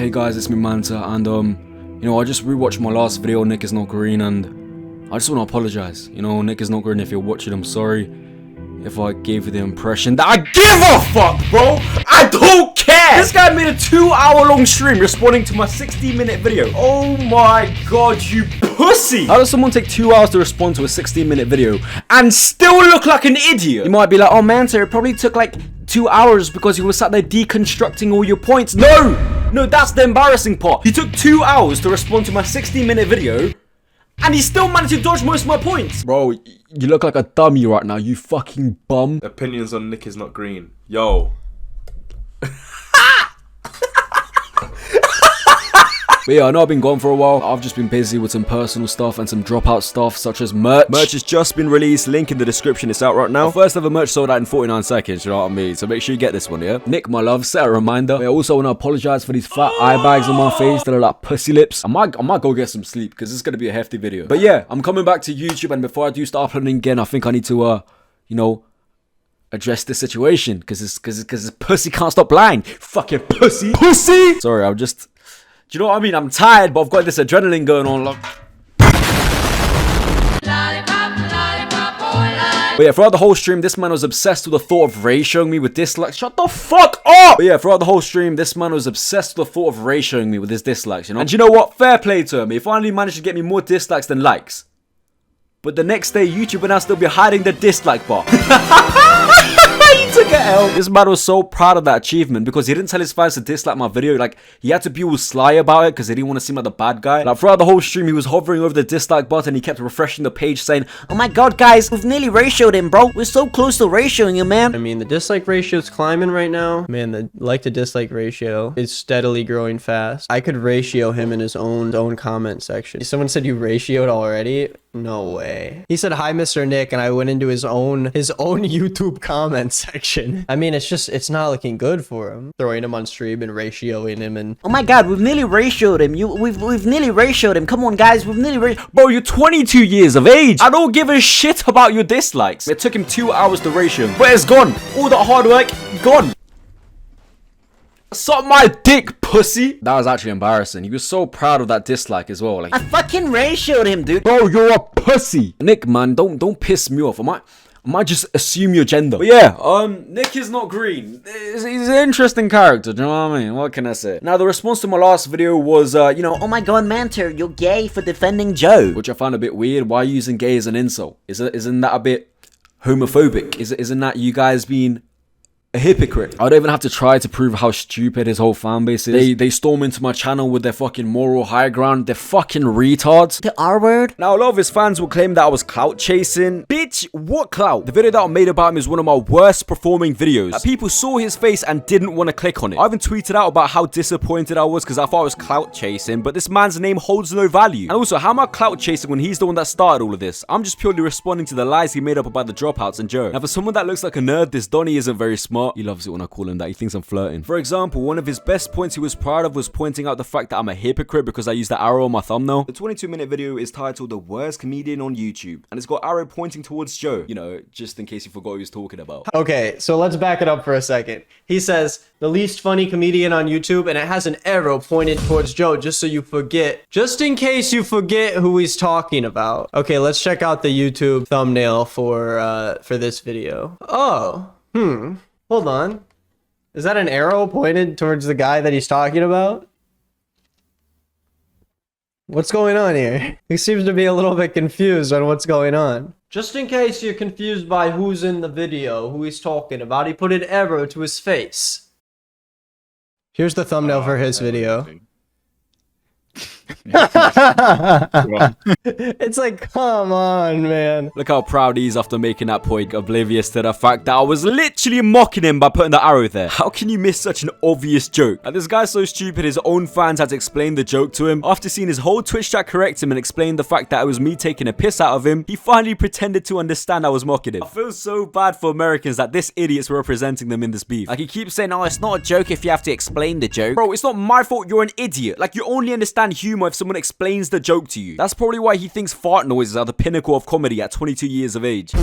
Hey guys, it's me Manter, and you know, I just rewatched my last video, Nick is not green, and I just want to apologize. You know, Nick is not green, if you're watching, I'm sorry if I gave you the impression that I give a fuck, bro. I don't care. This guy made a 2-hour-long stream responding to my 60-minute video. Oh my god, you pussy. How does someone take 2 hours to respond to a 16-minute video and still look like an idiot? You might be like, oh, Manter, it probably took like 2 hours because you were sat there deconstructing all your points. No, that's the embarrassing part. He took 2 hours to respond to my 60-minute video, and he still managed to dodge most of my points. Bro, you look like a dummy right now, you fucking bum. Opinions on Nick is not green. Yo. But yeah, I know I've been gone for a while. I've just been busy with some personal stuff and some dropout stuff, such as merch. Merch has just been released. Link in the description. It's out right now. First ever merch sold out in 49 seconds, you know what I mean? So make sure you get this one, yeah? Nick, my love, set a reminder. I also want to apologize for these fat eye bags on my face that are like pussy lips. I might go get some sleep because this is going to be a hefty video. But yeah, I'm coming back to YouTube, and before I do start uploading again, I think I need to, you know, address the situation because this pussy can't stop lying. Fucking pussy. Pussy! Sorry, I'm just... Do you know what I mean? I'm tired, but I've got this adrenaline going on. Like... But yeah, throughout the whole stream, this man was obsessed with the thought of Ray showing me with dislikes. Shut the fuck up! But yeah, throughout the whole stream, this man was obsessed with the thought of Ray showing me with his dislikes, you know? And you know what? Fair play to him. He finally managed to get me more dislikes than likes. But the next day, YouTube would now still be hiding the dislike bar. Took a L. This man was so proud of that achievement because he didn't tell his fans to dislike my video. Like, he had to be all sly about it because he didn't want to seem like the bad guy. Like, throughout the whole stream, he was hovering over the dislike button. He kept refreshing the page saying, oh my god, guys, we've nearly ratioed him, bro. We're so close to ratioing him, man. I mean, the dislike ratio is climbing right now. Man, the like to dislike ratio is steadily growing fast. I could ratio him in his own comment section. Someone said you ratioed already? No way. He said, hi, Mr. Nick, and I went into his own YouTube comment section. I mean, it's not looking good for him. Throwing him on stream and ratioing him and... Oh my god, we've nearly ratioed him. We've nearly ratioed him. Come on, guys, we've nearly ratioed... Bro, you're 22 years of age. I don't give a shit about your dislikes. It took him 2 hours to ratio him, but it's gone. All that hard work, gone. Suck my dick, pussy. That was actually embarrassing. He was so proud of that dislike as well. Like, I fucking ratioed him, dude. bro, you're a pussy. Nick, man, don't piss me off. I might just assume your gender. But yeah, Nick is not green. He's an interesting character, do you know what I mean? What can I say? Now, the response to my last video was, you know, oh my god, Manter, you're gay for defending Joe. which I found a bit weird. Why are you using gay as an insult? Isn't that a bit homophobic? Isn't that you guys being a hypocrite? I don't even have to try to prove how stupid his whole fan base is. They storm into my channel with their fucking moral high ground. They're fucking retards. The R word? Now, a lot of his fans will claim that I was clout chasing. Bitch, what clout? The video that I made about him is one of my worst performing videos. Like, people saw his face and didn't want to click on it. I even tweeted out about how disappointed I was because I thought I was clout chasing, but this man's name holds no value. And also, how am I clout chasing when he's the one that started all of this? I'm just purely responding to the lies he made up about the dropouts and Joe. Now, for someone that looks like a nerd, this Donnie isn't very smart. He loves it when I call him that. He thinks I'm flirting. For example, one of his best points he was proud of was pointing out the fact that I'm a hypocrite because I used the arrow on my thumbnail. The 22-minute video is titled The Worst Comedian on YouTube, and it's got arrow pointing towards Joe. You know, just in case you forgot what he was talking about. Okay, so let's back it up for a second. He says, the least funny comedian on YouTube, and it has an arrow pointed towards Joe, just so you forget. Just in case you forget who he's talking about. Okay, let's check out the YouTube thumbnail for this video. Oh, hold on. Is that an arrow pointed towards the guy that he's talking about? What's going on here? He seems to be a little bit confused on what's going on. Just in case you're confused by who's in the video, who he's talking about, he put an arrow to his face. Here's the thumbnail for his video. It's like, come on, man. Look how proud he is after making that point, oblivious to the fact that I was literally mocking him by putting the arrow there. How can you miss such an obvious joke? And this guy's so stupid, his own fans had to explain the joke to him. After seeing his whole Twitch chat correct him and explain the fact that it was me taking a piss out of him, he finally pretended to understand I was mocking him. I feel so bad for Americans that this idiot's representing them in this beef. Like, he keeps saying, oh, it's not a joke if you have to explain the joke. Bro, it's not my fault you're an idiot. Like, you only understand humor if someone explains the joke to you. That's probably why he thinks fart noises are the pinnacle of comedy at 22 years of age.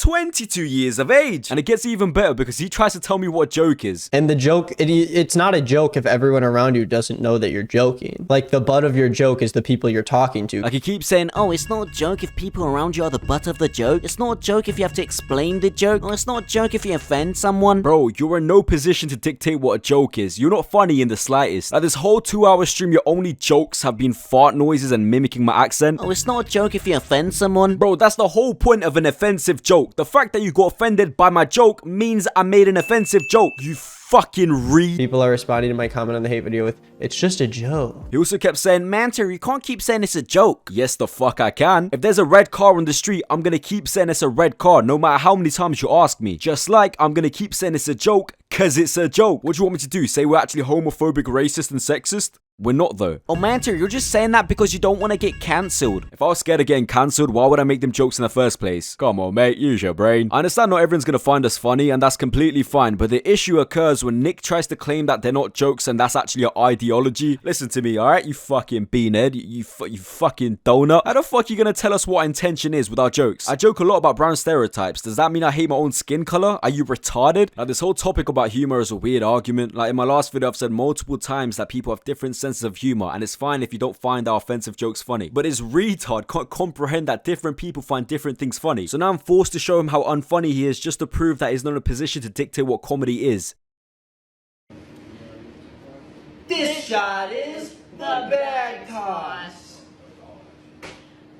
22 years of age. And it gets even better because he tries to tell me what a joke is. And the joke, it's not a joke if everyone around you doesn't know that you're joking. Like, the butt of your joke is the people you're talking to. Like, he keeps saying, Oh, it's not a joke if people around you are the butt of the joke. It's not a joke if you have to explain the joke. Or it's not a joke if you offend someone. bro, you're in no position to dictate what a joke is. You're not funny in the slightest. Like, this whole 2-hour stream, your only jokes have been fart noises and mimicking my accent. Oh, it's not a joke if you offend someone. Bro, that's the whole point of an offensive joke. The fact that you got offended by my joke means I made an offensive joke. You fucking read. People are responding to my comment on the hate video with, it's just a joke. He also kept saying, Manter, you can't keep saying it's a joke. yes, the fuck I can. If there's a red car on the street, I'm gonna keep saying it's a red car, no matter how many times you ask me. Just like I'm gonna keep saying it's a joke, cause it's a joke. What do you want me to do? Say we're actually homophobic, racist, and sexist? We're not though. Oh, Manter, you're just saying that because you don't want to get cancelled. If I was scared of getting cancelled, why would I make them jokes in the first place? Come on, mate, use your brain. I understand not everyone's gonna find us funny, and that's completely fine, but the issue occurs when Nick tries to claim that they're not jokes and that's actually an ideology. Listen to me, alright, you fucking beanhead, you fucking donut. How the fuck are you gonna tell us what intention is with our jokes? I joke a lot about brown stereotypes. Does that mean I hate my own skin color? Are you retarded? Like, this whole topic about humor is a weird argument. Like, in my last video, I've said multiple times that people have different senses of humor, and it's fine if you don't find our offensive jokes funny. But his retard can't comprehend that different people find different things funny. So now I'm forced to show him how unfunny he is just to prove that he's not in a position to dictate what comedy is. This shot is the bag toss.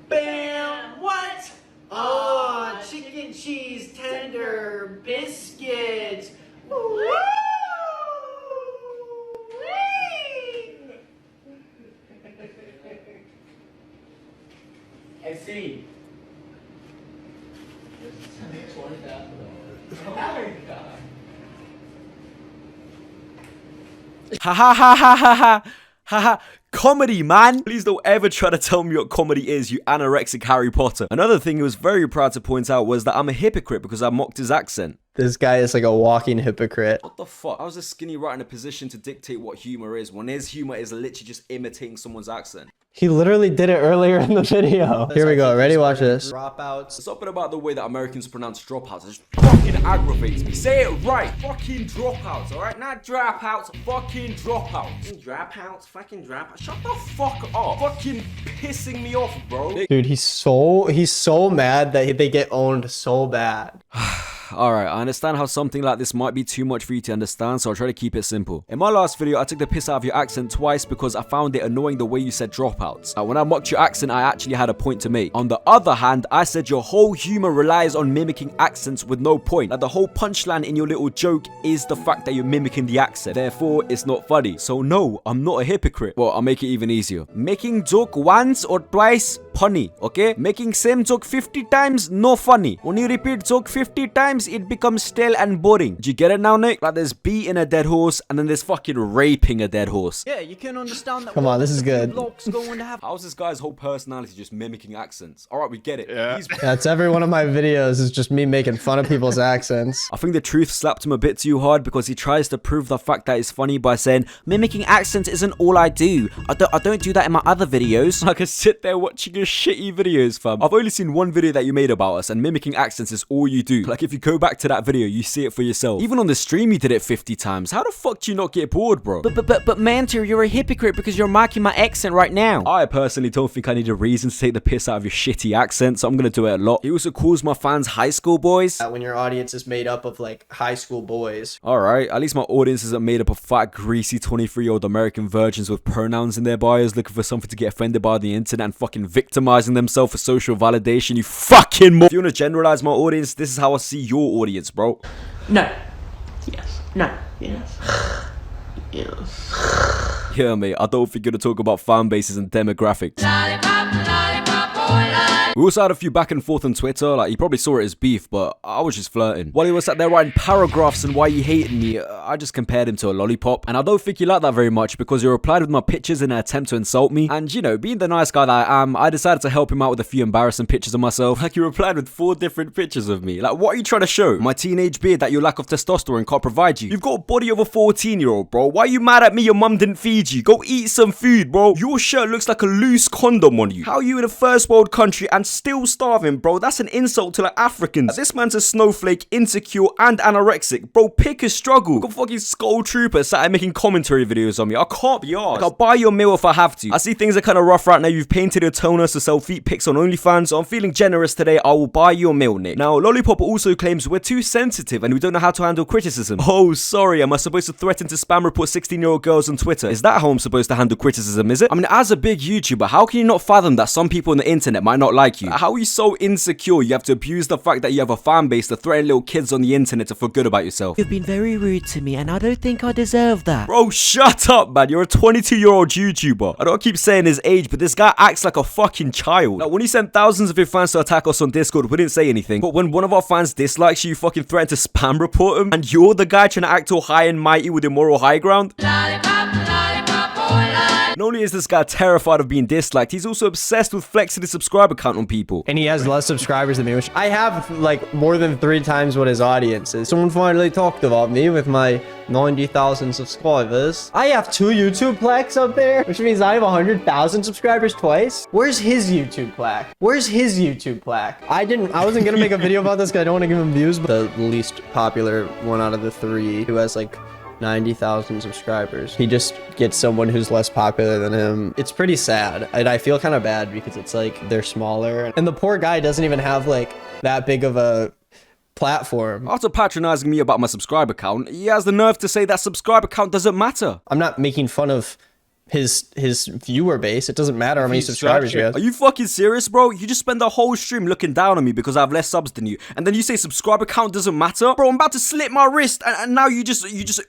Bam! What? Oh, chicken cheese tender biscuits. Woo! I see. Ha ha ha ha ha ha ha ha. Comedy, man! Please don't ever try to tell me what comedy is, you anorexic Harry Potter. Another thing he was very proud to point out was that I'm a hypocrite because I mocked his accent. This guy is like a walking hypocrite. What the fuck? How is a skinny rat in a position to dictate what humor is when his humor is literally just imitating someone's accent? He literally did it earlier in the video. Here we go. Ready? Watch this. Dropouts. Something about the way that Americans pronounce dropouts. It just fucking aggravates me. Say it right. Fucking dropouts, alright? Not dropouts, fucking dropouts. Dropouts, fucking dropouts. Shut the fuck up. Fucking pissing me off, bro. Dude, he's so mad that they get owned so bad. Alright, I understand how something like this might be too much for you to understand, so I'll try to keep it simple. In my last video, I took the piss out of your accent twice because I found it annoying the way you said dropouts. When I mocked your accent, I actually had a point to make. On the other hand, I said your whole humor relies on mimicking accents with no point. Like, the whole punchline in your little joke is the fact that you're mimicking the accent. Therefore, it's not funny. So no, I'm not a hypocrite. Well, I'll make it even easier. Making joke once or twice, funny, okay? Making same joke 50 times, no funny. When you repeat joke 50 times, it becomes stale and boring. Do you get it now, Nick? Like, there's beating a dead horse and then there's fucking raping a dead horse. Yeah, you can understand that. Come on, this is good. Going to have. How's this guy's whole personality just mimicking accents? Alright, we get it. Yeah. That's every one of my videos is just me making fun of people's accents. I think the truth slapped him a bit too hard because he tries to prove the fact that it's funny by saying, Mimicking accents isn't all I do. I don't do that in my other videos. I can sit there watching your shitty videos, fam. I've only seen one video that you made about us and mimicking accents is all you do. Like, if you go back to that video, you see it for yourself. Even on the stream, you did it 50 times. How the fuck do you not get bored, bro? But Manter, you're a hypocrite because you're mocking my accent right now. I personally don't think I need a reason to take the piss out of your shitty accent, so I'm gonna do it a lot. He also calls my fans high school boys. When your audience is made up of like high school boys. Alright, at least my audience isn't made up of fat, greasy 23-year-old American virgins with pronouns in their bios looking for something to get offended by on the internet and fucking victimizing themselves for social validation, you fucking If you wanna generalize my audience, this is how I see your audience, bro. No. Yes. No. Yes. Yes. Yeah, mate, I don't think you're gonna talk about fan bases and demographics. Lollipop, lollipop, oh, lollipop. We also had a few back and forth on Twitter, like, he probably saw it as beef, but I was just flirting. While he was sat there writing paragraphs on why he hated me, I just compared him to a lollipop, and I don't think he liked that very much because he replied with my pictures in an attempt to insult me, and you know, being the nice guy that I am, I decided to help him out with a few embarrassing pictures of myself. Like, he replied with 4 different pictures of me. Like, what are you trying to show? My teenage beard that your lack of testosterone can't provide you. You've got a body of a 14-year-old, bro. Why are you mad at me your mum didn't feed you? Go eat some food, bro. Your shirt looks like a loose condom on you. How are you in a first world country and and still starving, bro. That's an insult to like Africans. This man's a snowflake, insecure, and anorexic. Bro, pick a struggle. Got fucking Skull Trooper sat here making commentary videos on me. I can't be arsed. Like, I'll buy your meal if I have to. I see things are kind of rough right now. You've painted your toners to sell feet pics on OnlyFans, so I'm feeling generous today. I will buy your meal, Nick. Now, Lollipop also claims we're too sensitive and we don't know how to handle criticism. Oh, sorry. Am I supposed to threaten to spam report 16-year-old girls on Twitter? Is that how I'm supposed to handle criticism, is it? I mean, as a big YouTuber, how can you not fathom that some people on the internet might not like you? How are you so insecure you have to abuse the fact that you have a fan base to threaten little kids on the internet to feel good about yourself? You've been very rude to me, and I don't think I deserve that. Bro, shut up, man. You're a 22-year-old YouTuber. I don't keep saying his age, but this guy acts like a fucking child. Like, when you sent thousands of your fans to attack us on Discord, we didn't say anything. But when one of our fans dislikes you, you fucking threaten to spam report him, and you're the guy trying to act all high and mighty with your moral high ground? Lollipop, lollipop, oh la. Not only is this guy terrified of being disliked, he's also obsessed with flexing his subscriber count on people. And he has less subscribers than me, which I have like more than 3 times what his audience is. Someone finally talked about me with my 90,000 subscribers. I have 2 YouTube plaques up there, which means I have 100,000 subscribers twice. Where's his YouTube plaque? Where's his YouTube plaque? I wasn't gonna make a video about this because I don't want to give him views, but the least popular one out of the 3 who has like 90,000 subscribers. He just gets someone who's less popular than him. It's pretty sad. And I feel kind of bad because it's like they're smaller. And the poor guy doesn't even have like that big of a platform. After patronizing me about my subscriber count, he has the nerve to say that subscriber count doesn't matter. I'm not making fun of his viewer base. It doesn't matter how many subscribers you have. Are you fucking serious, bro? You just spend the whole stream looking down on me because I have less subs than you, and then you say subscriber count doesn't matter? Bro, I'm about to slit my wrist, and now you just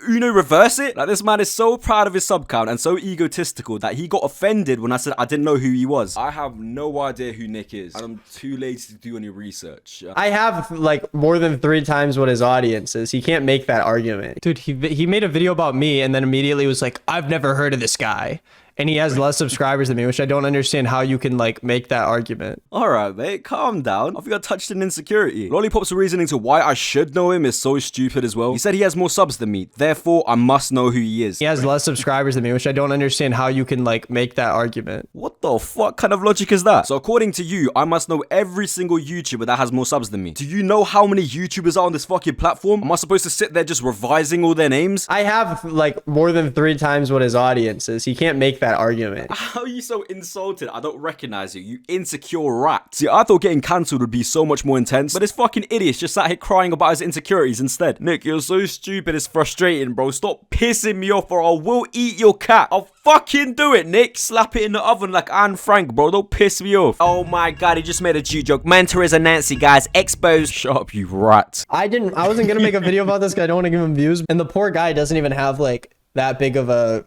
Uno reverse it? Like, this man is so proud of his sub count and so egotistical that he got offended when I said I didn't know who he was. I have no idea who Nick is, and I'm too lazy to do any research. I have like more than 3 times what his audience is. He can't make that argument. Dude, he made a video about me and then immediately was like, I've never heard of this guy. And he has less subscribers than me, which I don't understand how you can like make that argument. Alright, mate, calm down. I think I touched an insecurity. Lollipop's reasoning to why I should know him is so stupid as well. He said he has more subs than me, therefore I must know who he is. He has less subscribers than me, which I don't understand how you can like make that argument. What the fuck kind of logic is that? So according to you, I must know every single YouTuber that has more subs than me. Do you know how many YouTubers are on this fucking platform? Am I supposed to sit there just revising all their names? I have like more than 3 times what his audience is. He can't make that argument. How are you so insulted? I don't recognize you, you insecure rat. See, I thought getting cancelled would be so much more intense, but this fucking idiot's just sat here crying about his insecurities instead. Nick, you're so stupid, it's frustrating, bro. Stop pissing me off or I will eat your cat. I'll fucking do it, Nick. Slap it in the oven like Anne Frank, bro. Don't piss me off. Oh my god, he just made a Jew joke. Manter is a Nancy, guys. Exposed. Shut up, you rat. I wasn't gonna make a video about this because I don't want to give him views. And the poor guy doesn't even have like that big of a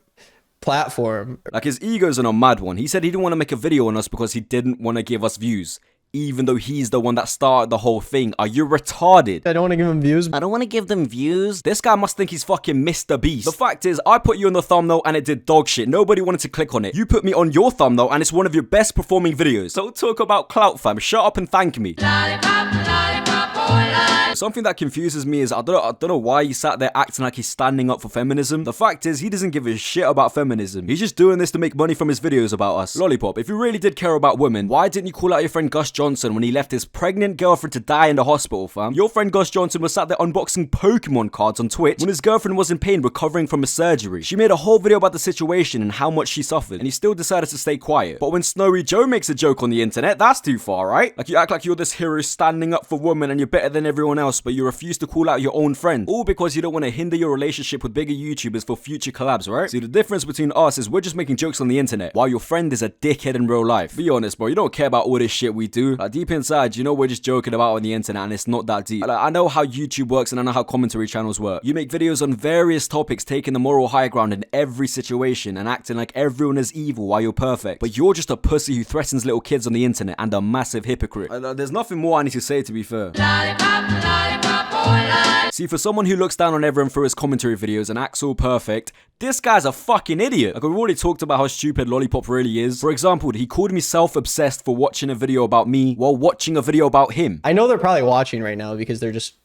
platform. Like, his ego's on a mad one. He said he didn't want to make a video on us because he didn't want to give us views, even though he's the one that started the whole thing. Are you retarded? I don't want to give him views. I don't want to give them views. This guy must think he's fucking Mr. Beast. The fact is, I put you on the thumbnail and it did dog shit. Nobody wanted to click on it. You put me on your thumbnail and it's one of your best performing videos. Don't talk about clout, fam. Shut up and thank me. Lollipop, lollipop, oh la. Something that confuses me is I don't know why he sat there acting like he's standing up for feminism. The fact is, he doesn't give a shit about feminism. He's just doing this to make money from his videos about us. Lollipop, if you really did care about women, why didn't you call out your friend Gus Johnson when he left his pregnant girlfriend to die in the hospital, fam? Your friend Gus Johnson was sat there unboxing Pokemon cards on Twitch when his girlfriend was in pain recovering from a surgery. She made a whole video about the situation and how much she suffered, and he still decided to stay quiet. But when Snowy Joe makes a joke on the internet, that's too far, right? Like, you act like you're this hero standing up for women and you're better than everyone else, but you refuse to call out your own friend, all because you don't want to hinder your relationship with bigger YouTubers for future collabs, right? See, the difference between us is we're just making jokes on the internet, while your friend is a dickhead in real life. Be honest, bro, you don't care about all this shit we do. Like, deep inside, you know we're just joking about on the internet and it's not that deep. Like, I know how YouTube works and I know how commentary channels work. You make videos on various topics, taking the moral high ground in every situation and acting like everyone is evil while you're perfect. But you're just a pussy who threatens little kids on the internet and a massive hypocrite. There's nothing more I need to say, to be fair. Lollipop, lollipop, oh la. See, for someone who looks down on everyone through his commentary videos and acts all perfect, this guy's a fucking idiot. Like, we've already talked about how stupid Lollipop really is. For example, he called me self-obsessed for watching a video about me while watching a video about him. I know they're probably watching right now because they're just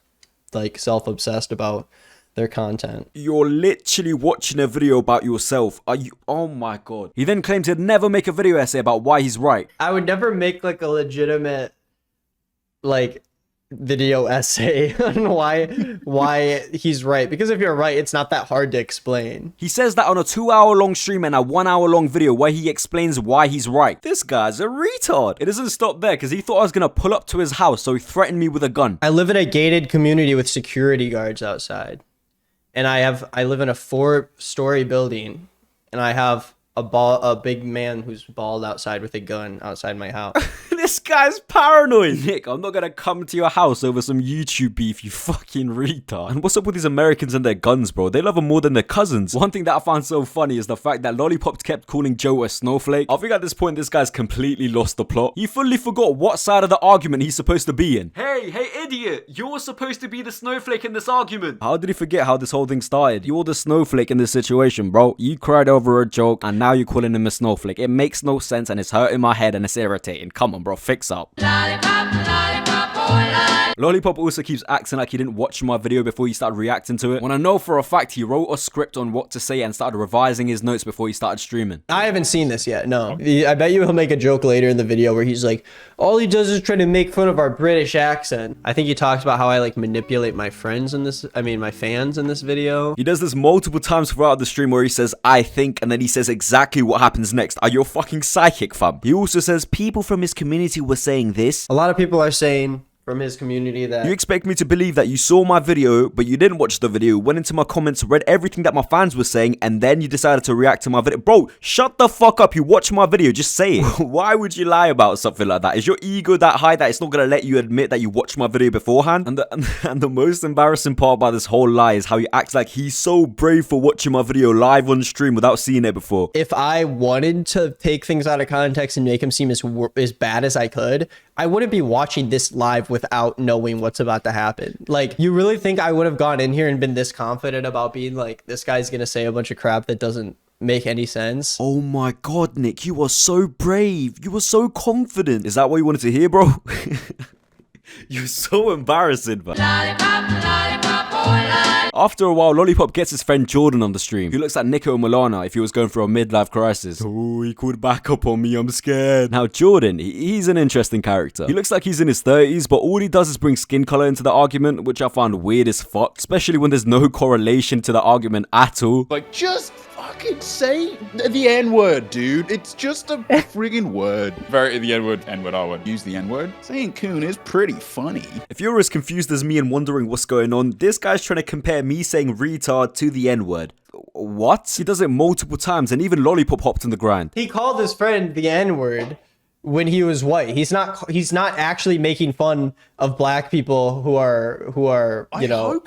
like self-obsessed about their content. You're literally watching a video about yourself. Are you? Oh my god. He then claimed he'd never make a video essay about why he's right. I would never make like a legitimate like video essay on why he's right, because if you're right, it's not that hard to explain. He says that on a 2-hour-long stream and a 1-hour-long video where he explains why he's right. This guy's a retard. It doesn't stop there because he thought I was gonna pull up to his house, so he threatened me with a gun. I live in a gated community with security guards outside, and I live in a 4-story building, and I have a big man who's bald outside with a gun outside my house. This guy's paranoid. Nick, I'm not gonna come to your house over some YouTube beef, you fucking retard. And what's up with these Americans and their guns, bro? They love them more than their cousins. One thing that I found so funny is the fact that Lollipop kept calling Joe a snowflake. I think at this point, this guy's completely lost the plot. He fully forgot what side of the argument he's supposed to be in. Hey, idiot, you're supposed to be the snowflake in this argument. How did he forget how this whole thing started? You're the snowflake in this situation, bro. You cried over a joke and now you're calling him a snowflake. It makes no sense and it's hurting my head and it's irritating. Come on, bro, fix up. Lollipop, lollipop, oh la. Lollipop also keeps acting like he didn't watch my video before he started reacting to it, when I know for a fact he wrote a script on what to say and started revising his notes before he started streaming. I haven't seen this yet, no. I bet you he'll make a joke later in the video where he's like, all he does is try to make fun of our British accent. I think he talks about how I like manipulate my friends in this, my fans in this video. He does this multiple times throughout the stream where he says, I think, and then he says exactly what happens next. Are you a fucking psychic, fam? He also says, people from his community were saying this. A lot of people are saying from his community that... You expect me to believe that you saw my video, but you didn't watch the video, went into my comments, read everything that my fans were saying, and then you decided to react to my video. Bro, shut the fuck up. You watched my video. Just say it. Why would you lie about something like that? Is your ego that high that it's not going to let you admit that you watched my video beforehand? And the most embarrassing part about this whole lie is how he acts like he's so brave for watching my video live on stream without seeing it before. If I wanted to take things out of context and make him seem as bad as I could, I wouldn't be watching this live without knowing what's about to happen. Like, you really think I would have gone in here and been this confident about being like, this guy's gonna say a bunch of crap that doesn't make any sense? Oh my god, Nick, you are so brave. You were so confident. Is that what you wanted to hear, bro? You're so embarrassing, man. Lollipop, lollipop, oh la. After a while, Lollipop gets his friend Jordan on the stream, who looks like Nico and Milana if he was going through a midlife crisis. Oh, he called back up on me, I'm scared. Now, Jordan, he's an interesting character. He looks like he's in his 30s, but all he does is bring skin color into the argument, which I found weird as fuck, especially when there's no correlation to the argument at all. Like, just fucking say the N-word, dude. It's just a friggin' word. Very the N-word, I would use the N-word. Saying coon is pretty funny. If you're as confused as me and wondering what's going on, this guy's trying to compare me saying retard to the N-word. What? He does it multiple times, and even Lollipop hopped in the grind. He called his friend the N-word when he was white. He's not actually making fun of black people who are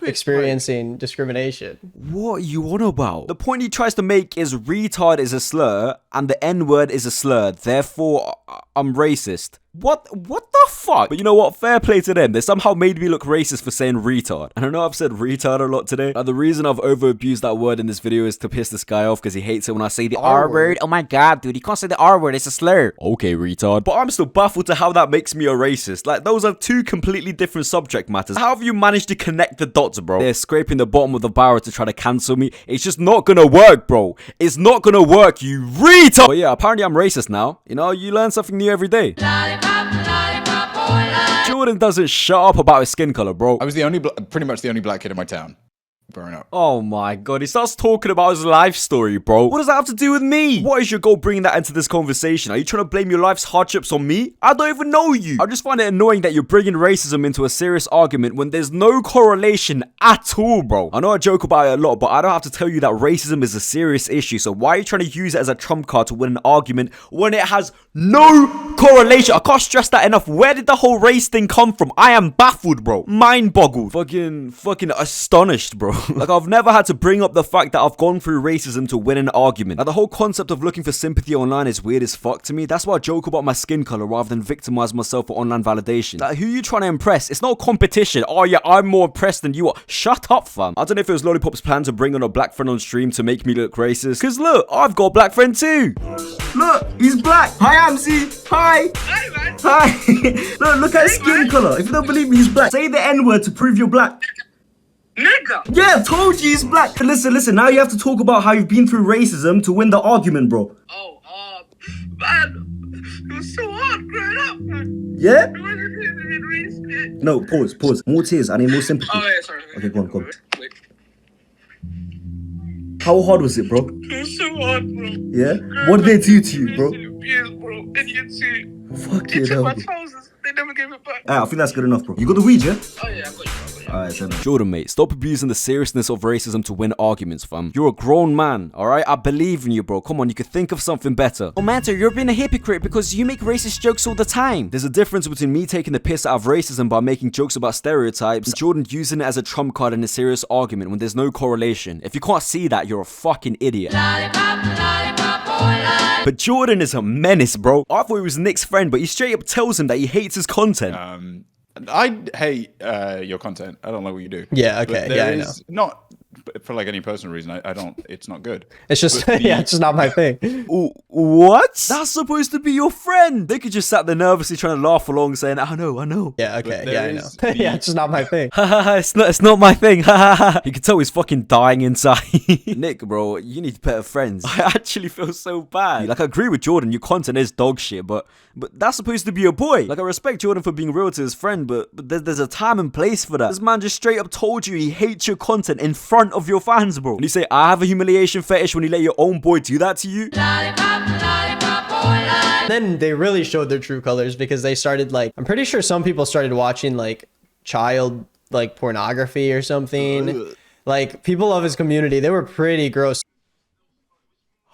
experiencing discrimination. What are you on about? The point he tries to make is retard is a slur and the N-word is a slur, therefore I'm racist. What the fuck? But you know what? Fair play to them. They somehow made me look racist for saying retard. And I know I've said retard a lot today. The reason I've over abused that word in this video is to piss this guy off because he hates it when I say the R word. Oh my god, dude, you can't say the R word. It's a slur. Okay, retard. But I'm still baffled to how that makes me a racist. Like, those are two completely different subject matters. How have you managed to connect the dots, bro? They're scraping the bottom of the barrel to try to cancel me. It's just not gonna work, bro. It's not gonna work, you retard. But yeah, apparently I'm racist now. You know, you learn something new every day. Lollipop, lollipop, oh la. Jordan doesn't shut up about his skin color, bro. I was pretty much the only black kid in my town. Growing up. Oh my god, he starts talking about his life story, bro. What does that have to do with me? What is your goal bringing that into this conversation? Are you trying to blame your life's hardships on me? I don't even know you. I just find it annoying that you're bringing racism into a serious argument when there's no correlation at all, bro. I know I joke about it a lot, but I don't have to tell you that racism is a serious issue. So why are you trying to use it as a trump card to win an argument when it has no correlation? I can't stress that enough. Where did the whole race thing come from? I am baffled, bro. Mind boggled. Fucking astonished, bro. Like, I've never had to bring up the fact that I've gone through racism to win an argument. Like, the whole concept of looking for sympathy online is weird as fuck to me. That's why I joke about my skin color rather than victimize myself for online validation. Like, who are you trying to impress? It's not competition. Oh yeah, I'm more impressed than you are. Shut up, fam. I don't know if it was Lollipop's plan to bring on a black friend on stream to make me look racist. Cause look, I've got a black friend too. Look, he's black. Hi, Amzi. Hi. Hi, man. Hi. Look at his skin color. If you don't believe me, he's black. Say the N-word to prove you're black. Nigga! Yeah, told you he's black. Listen, now you have to talk about how you've been through racism to win the argument, bro. Oh, man, it was so hard growing up, man. Yeah? It wasn't even racist. No, pause. More tears. I need more sympathy. Oh, yeah, sorry. Okay, go on. Wait. How hard was it, bro? It was so hard, bro. Yeah? What did they do to you, bro? Yes, bro. Idiot too. Fuck They you, took my hell. trousers. They never gave it back. I think that's good enough, bro. You got the weed, yeah? Oh, yeah, I got you. Alright, send it. Jordan, mate, stop abusing the seriousness of racism to win arguments, fam. You're a grown man, alright? I believe in you, bro. Come on, you could think of something better. Oh, Manter, you're being a hypocrite because you make racist jokes all the time. There's a difference between me taking the piss out of racism by making jokes about stereotypes and Jordan using it as a trump card in a serious argument when there's no correlation. If you can't see that, you're a fucking idiot. But Jordan is a menace, bro. I thought he was Nick's friend, but he straight up tells him that he hates his content. I hate your content. I don't like what you do. Yeah, okay, But there yeah, I know. is not for like any personal reason. I don't. It's not good. It's just, But yeah, it's just not my thing. What? That's supposed to be your friend. They could just sat there nervously trying to laugh along saying, I know. Yeah, okay, But yeah, I there know. is the- Yeah, it's just not my thing. it's not my thing. You can tell he's fucking dying inside. Nick, bro, you need better friends. I actually feel so bad. Like, I agree with Jordan, your content is dog shit, but that's supposed to be a boy. Like, I respect Jordan for being real to his friend, but there's a time and place for that. This man just straight up told you he hates your content in front of your fans, bro. And you say, I have a humiliation fetish when you let your own boy do that to you? Then they really showed their true colors because they started, like, I'm pretty sure some people started watching, like, child, like, pornography or something. Like, people of his community, they were pretty gross.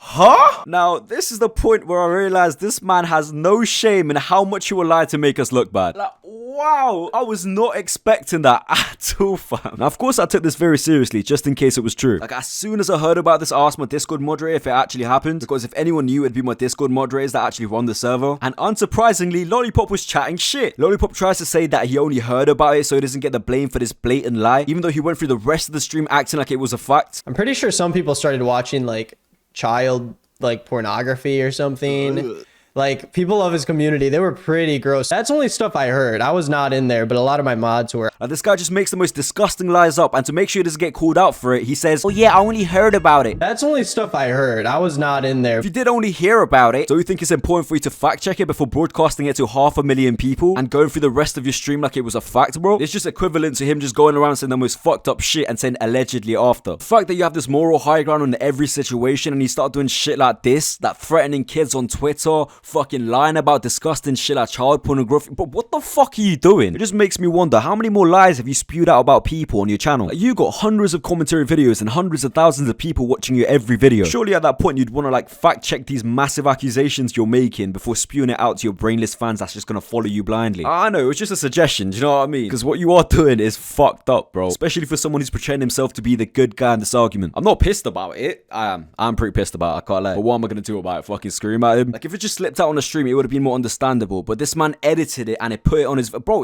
Huh? Now, this is the point where I realized this man has no shame in how much he will lie to make us look bad. Like, wow, I was not expecting that at all, fam. Now, of course, I took this very seriously, just in case it was true. Like, as soon as I heard about this, I asked my Discord moderator if it actually happened, because if anyone knew, it'd be my Discord moderators that actually run the server. And unsurprisingly, Lollipop was chatting shit. Lollipop tries to say that he only heard about it so he doesn't get the blame for this blatant lie, even though he went through the rest of the stream acting like it was a fact. I'm pretty sure some people started watching, like, child, like, pornography or something. Like, people of his community, they were pretty gross. That's only stuff I heard. I was not in there, but a lot of my mods were. Like, this guy just makes the most disgusting lies up, and to make sure he doesn't get called out for it, he says, Oh yeah, I only heard about it. That's only stuff I heard. I was not in there. if you did only hear about it, so you think it's important for you to fact check it before broadcasting it to 500,000 people and going through the rest of your stream like it was a fact, bro? It's just equivalent to him just going around saying the most fucked up shit and saying allegedly after. The fact that you have this moral high ground on every situation and you start doing shit like this, that threatening kids on Twitter, fucking lying about disgusting shit like child pornography, but what the fuck are you doing? It just makes me wonder, how many more lies have you spewed out about people on your channel? Like, you got hundreds of commentary videos and hundreds of thousands of people watching your every video. Surely at that point you'd want to like fact check these massive accusations you're making before spewing it out to your brainless fans that's just gonna follow you blindly. I know, it's just a suggestion, do you know what I mean? Because what you are doing is fucked up, bro. Especially for someone who's portraying himself to be the good guy in this argument. I'm not pissed about it. I'm pretty pissed about it, I can't lie. But what am I gonna do about it? Fucking scream at him? Like, if it just slipped out on the stream, it would have been more understandable, but this man edited it and it put it on his bro.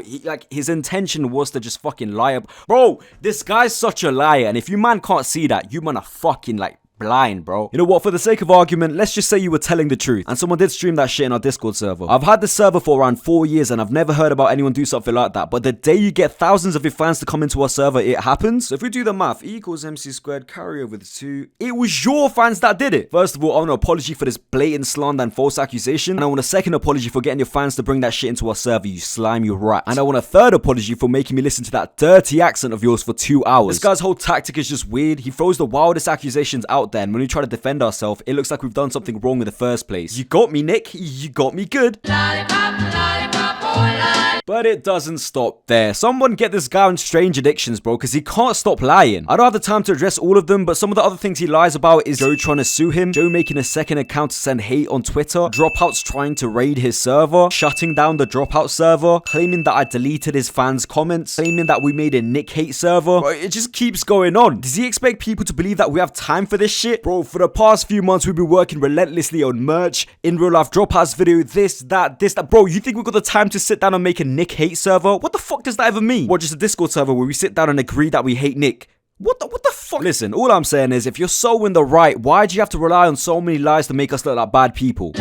His intention was to just fucking lie up, bro. This guy's such a liar, and if you man can't see that, you man are fucking like blind, bro. You know what, for the sake of argument, let's just say you were telling the truth and someone did stream that shit in our Discord server. I've had this server for around 4 years and I've never heard about anyone do something like that, but the day you get thousands of your fans to come into our server, it happens. So if we do the math, E equals MC squared, carry over the 2, it was your fans that did it. First of all, I want an apology for this blatant slander and false accusation, and I want a second apology for getting your fans to bring that shit into our server, you slimy rat. And I want a third apology for making me listen to that dirty accent of yours for 2 hours. This guy's whole tactic is just weird. He throws the wildest accusations out there, and when we try to defend ourselves, it looks like we've done something wrong in the first place. You got me, Nick. You got me good. But it doesn't stop there. Someone get this guy on strange addictions, bro, because he can't stop lying. I don't have the time to address all of them, but some of the other things he lies about is Joe trying to sue him, Joe making a second account to send hate on Twitter, dropouts trying to raid his server, shutting down the dropout server, claiming that I deleted his fans' comments, claiming that we made a Nick hate server. Bro, it just keeps going on. Does he expect people to believe that we have time for this shit? Bro, for the past few months, we've been working relentlessly on merch, in real life dropouts video, this, that. Bro, you think we've got the time to sit down and make a Nick hate server? What the fuck does that ever mean? What, just a Discord server where we sit down and agree that we hate Nick? What the fuck? Listen, all I'm saying is, if you're so in the right, why do you have to rely on so many lies to make us look like bad people?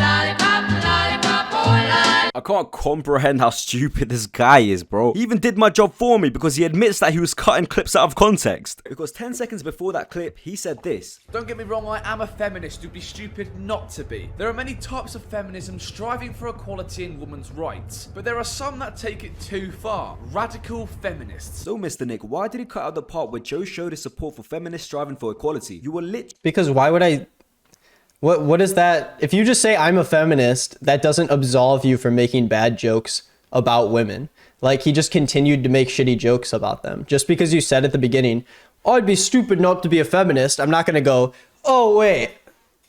I can't comprehend how stupid this guy is, bro. He even did my job for me because he admits that he was cutting clips out of context. Because 10 seconds before that clip, he said this. Don't get me wrong, I am a feminist. It'd be stupid not to be. There are many types of feminism striving for equality and women's rights, but there are some that take it too far. Radical feminists. So, Mr. Nick, why did he cut out the part where Joe showed his support for feminists striving for equality? You were lit. Because why would I... What is that? If you just say I'm a feminist, that doesn't absolve you from making bad jokes about women. Like, he just continued to make shitty jokes about them. Just because you said at the beginning, oh, I'd be stupid not to be a feminist, I'm not going to go, oh, wait,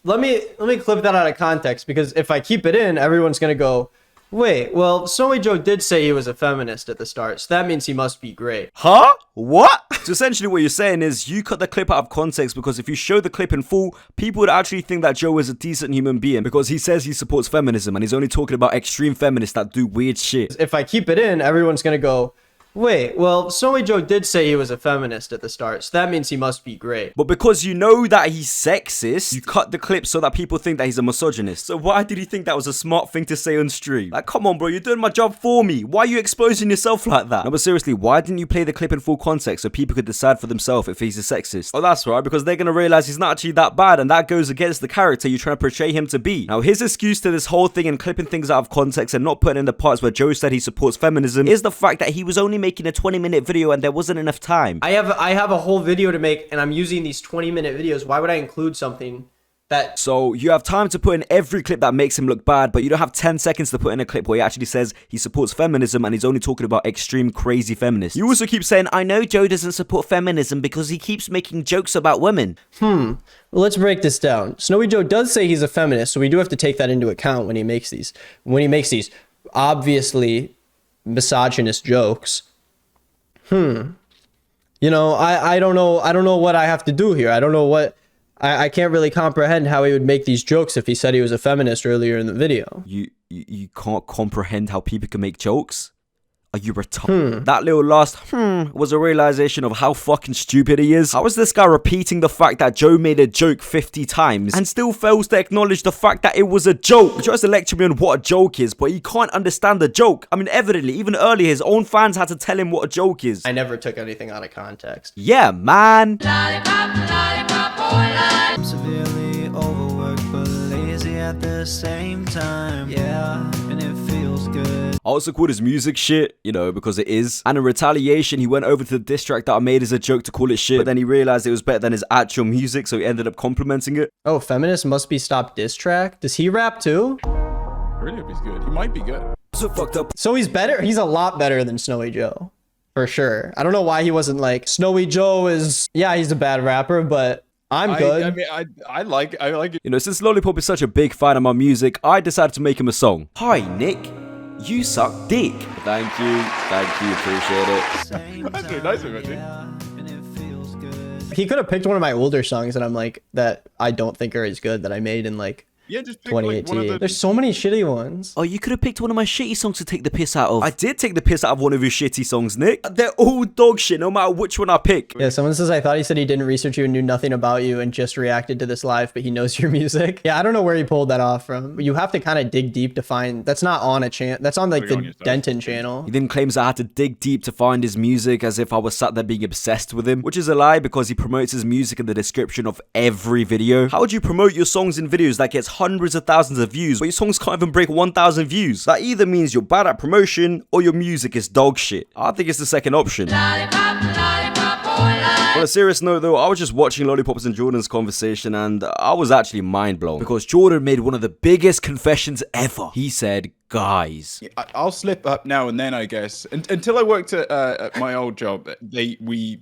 let me clip that out of context, because if I keep it in, everyone's going to go, wait, well, Snowy Joe did say he was a feminist at the start, so that means he must be great. Huh? What? So essentially what you're saying is you cut the clip out of context because if you show the clip in full, people would actually think that Joe is a decent human being because he says he supports feminism and he's only talking about extreme feminists that do weird shit. If I keep it in, everyone's going to go, wait, well, Snowy Joe did say he was a feminist at the start, so that means he must be great. But because you know that he's sexist, you cut the clip so that people think that he's a misogynist. So why did you think that was a smart thing to say on stream? Like, come on, bro, you're doing my job for me. Why are you exposing yourself like that? No, but seriously, why didn't you play the clip in full context so people could decide for themselves if he's a sexist? Oh, that's right, because they're gonna realize he's not actually that bad, and that goes against the character you're trying to portray him to be. Now, his excuse to this whole thing and clipping things out of context and not putting in the parts where Joe said he supports feminism is the fact that he was only making a 20-minute video and there wasn't enough time. I have a whole video to make and I'm using these 20-minute videos. Why would I include something that... So you have time to put in every clip that makes him look bad, but you don't have 10 seconds to put in a clip where he actually says he supports feminism and he's only talking about extreme crazy feminists. You also keep saying, I know Joe doesn't support feminism because he keeps making jokes about women. Well, let's break this down. Snowy Joe does say he's a feminist, so we do have to take that into account when he makes these obviously misogynist jokes. You know, I don't know what I have to do here. I don't know what... I can't really comprehend how he would make these jokes if he said he was a feminist earlier in the video. You can't comprehend how people can make jokes? Are you retarded? That little last was a realization of how fucking stupid he is. How is this guy repeating the fact that Joe made a joke 50 times and still fails to acknowledge the fact that it was a joke? He tries to lecture me on what a joke is, but he can't understand the joke. I mean, evidently, even earlier, his own fans had to tell him what a joke is. I never took anything out of context. Yeah, man. Lollipop, lollipop, oh, lollipop. I'm severely overworked but lazy at the same time. Yeah, and it feels good. I also called his music shit, you know, because it is. And in retaliation, he went over to the diss track that I made as a joke to call it shit, but then he realized it was better than his actual music, so he ended up complimenting it. Oh, Feminist Must Be Stopped diss track? Does he rap too? I really hope he's good. He might be good. So fucked up. So he's better? He's a lot better than Snowy Joe. For sure. I don't know why he wasn't like, Snowy Joe is... Yeah, he's a bad rapper, but... I'm good. I mean, I like it. You know, since Lollipop is such a big fan of my music, I decided to make him a song. Hi, Nick. You suck dick. Thank you, appreciate it. That's really nice of him, actually. He could have picked one of my older songs that I'm like, that I don't think are as good that I made in like Yeah, just pick 2018. like one of the... There's so many shitty ones. Oh, you could have picked one of my shitty songs to take the piss out of. I did take the piss out of one of his shitty songs, Nick. They're all dog shit, no matter which one I pick. Yeah, someone says, I thought he said he didn't research you and knew nothing about you and just reacted to this live, but he knows your music. Yeah, I don't know where he pulled that off from. You have to kind of dig deep to find... That's not on a channel. That's on like the Denton channel. He then claims I had to dig deep to find his music as if I was sat there being obsessed with him, which is a lie because he promotes his music in the description of every video. How would you promote your songs in videos that gets hundreds of thousands of views, but your songs can't even break 1,000 views? That either means you're bad at promotion or your music is dog shit. I think it's the second option. Lollipop, lollipop, oh, lollipop. On a serious note though, I was just watching Lollipop's and Jordan's conversation and I was actually mind blown because Jordan made one of the biggest confessions ever. He said, guys. Yeah, I'll slip up now and then, I guess. Until I worked at my old job, I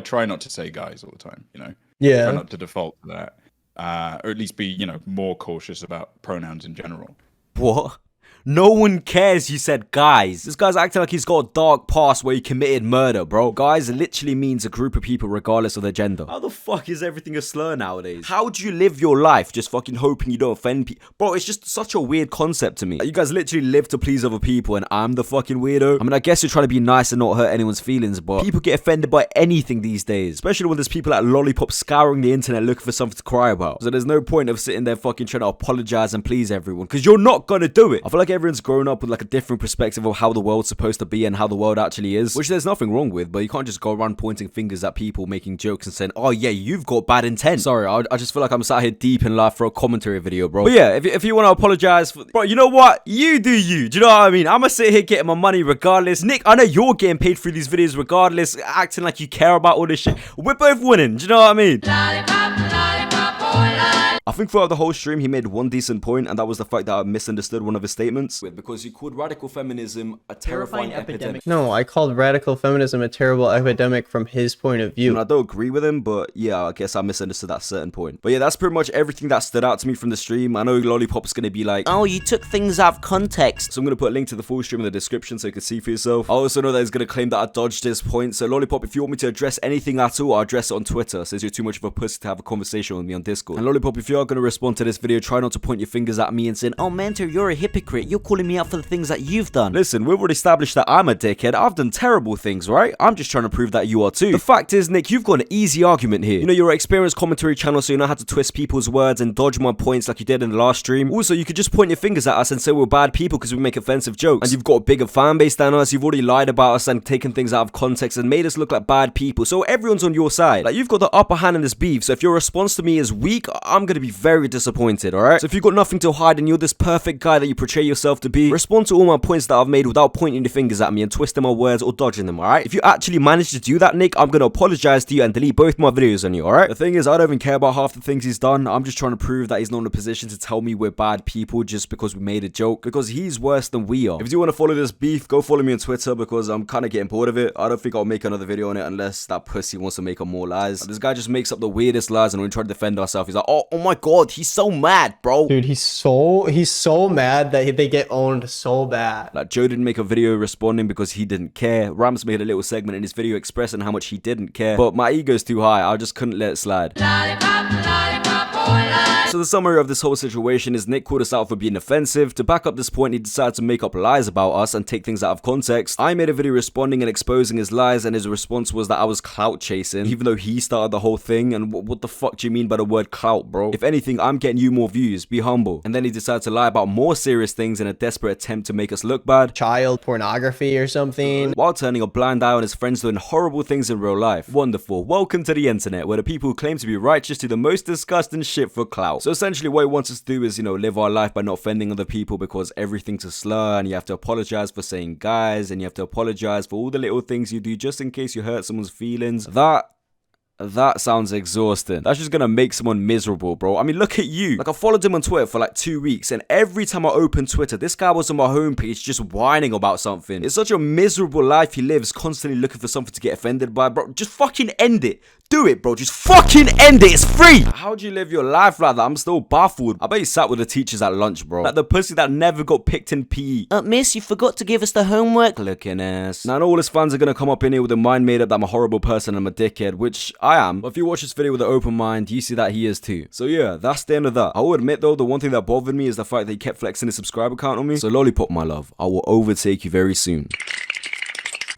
try not to say guys all the time, you know? Yeah. Try not to default to that. Or at least be, you know, more cautious about pronouns in general. What? No one cares you said guys. This guy's acting like he's got a dark past where he committed murder, bro. Guys literally means a group of people regardless of their gender. How the fuck is everything a slur nowadays? How do you live your life just fucking hoping you don't offend people? Bro, it's just such a weird concept to me. Like, you guys literally live to please other people and I'm the fucking weirdo. I mean, I guess you're trying to be nice and not hurt anyone's feelings, but people get offended by anything these days. Especially when there's people like Lollipop scouring the internet looking for something to cry about. So there's no point of sitting there fucking trying to apologize and please everyone because you're not gonna do it. I feel like everyone's grown up with like a different perspective of how the world's supposed to be and how the world actually is, which there's nothing wrong with, but you can't just go around pointing fingers at people, making jokes and saying, oh yeah, you've got bad intent. Sorry, I just feel like I'm sat here deep in life for a commentary video, bro. But yeah, if you want to apologize for, bro, you know what? You do you. Do you know what I mean? I'm gonna sit here getting my money regardless. Nick, I know you're getting paid through these videos regardless, acting like you care about all this shit. We're both winning. Do you know what I mean? Lollipop, lollipop, oh lol. I think throughout the whole stream he made one decent point, and that was the fact that I misunderstood one of his statements. Because you called radical feminism a terrifying epidemic. No, I called radical feminism a terrible epidemic from his point of view. And I don't agree with him, but yeah, I guess I misunderstood that certain point. But yeah, that's pretty much everything that stood out to me from the stream. I know Lollipop's gonna be like, oh, you took things out of context. So I'm gonna put a link to the full stream in the description so you can see for yourself. I also know that he's gonna claim that I dodged his point. So Lollipop, if you want me to address anything at all, I'll address it on Twitter, since you're too much of a pussy to have a conversation with me on Discord. And Lollipop, if you are gonna respond to this video, try not to point your fingers at me and say, oh, Manter, you're a hypocrite. You're calling me out for the things that you've done. Listen, we've already established that I'm a dickhead. I've done terrible things, right? I'm just trying to prove that you are too. The fact is, Nick, you've got an easy argument here. You know, you're an experienced commentary channel, so you know how to twist people's words and dodge my points like you did in the last stream. Also, you could just point your fingers at us and say we're bad people because we make offensive jokes. And you've got a bigger fan base than us. You've already lied about us and taken things out of context and made us look like bad people. So everyone's on your side. Like, you've got the upper hand in this beef. So if your response to me is weak, I'm gonna be very disappointed, alright? So if you've got nothing to hide and you're this perfect guy that you portray yourself to be, respond to all my points that I've made without pointing your fingers at me and twisting my words or dodging them, alright? If you actually manage to do that, Nick, I'm gonna apologize to you and delete both my videos on you, alright? The thing is, I don't even care about half the things he's done. I'm just trying to prove that he's not in a position to tell me we're bad people just because we made a joke, because he's worse than we are. If you want to follow this beef, go follow me on Twitter, because I'm kind of getting bored of it. I don't think I'll make another video on it unless that pussy wants to make up more lies. This guy just makes up the weirdest lies, and when we try to defend ourselves, he's like, oh my god, he's so mad, bro. Dude, he's so mad that they get owned so bad. Like, Joe didn't make a video responding because he didn't care. Rams made a little segment in his video expressing how much he didn't care, but my ego's too high. I just couldn't let it slide. Lollipop, lollipop, oh lol. So the summary of this whole situation is Nick called us out for being offensive. To back up this point, he decided to make up lies about us and take things out of context. I made a video responding and exposing his lies, and his response was that I was clout chasing, even though he started the whole thing. And what the fuck do you mean by the word clout, bro? If anything, I'm getting you more views. Be humble. And then he decided to lie about more serious things in a desperate attempt to make us look bad. Child pornography or something. While turning a blind eye on his friends doing horrible things in real life. Wonderful. Welcome to the internet, where the people who claim to be righteous do the most disgusting shit for clout. So essentially what he wants us to do is, you know, live our life by not offending other people because everything's a slur, and you have to apologize for saying guys, and you have to apologize for all the little things you do just in case you hurt someone's feelings. That sounds exhausting. That's just gonna make someone miserable, bro. I mean, look at you. Like, I followed him on Twitter for like 2 weeks, and every time I opened Twitter, this guy was on my homepage just whining about something. It's such a miserable life he lives, constantly looking for something to get offended by, bro. Just fucking end it. Do it, bro. Just fucking end it. It's free. How do you live your life like that? I'm still baffled. I bet he sat with the teachers at lunch, bro. Like the pussy that never got picked in PE. Miss, you forgot to give us the homework. Looking ass. Now, all his fans are gonna come up in here with a mind made up that I'm a horrible person and I'm a dickhead, which I am. But if you watch this video with an open mind, you see that he is too. So yeah, that's the end of that. I will admit though, the one thing that bothered me is the fact that he kept flexing his subscriber count on me. So Lollipop, my love, I will overtake you very soon.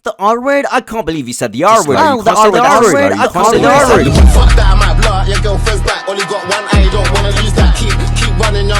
The R word? I can't believe you said the R word. Oh, the R word. I can't say the R word. Fuck that, I might blow out your girlfriend's back. Only got one eye, don't wanna lose that. Keep running.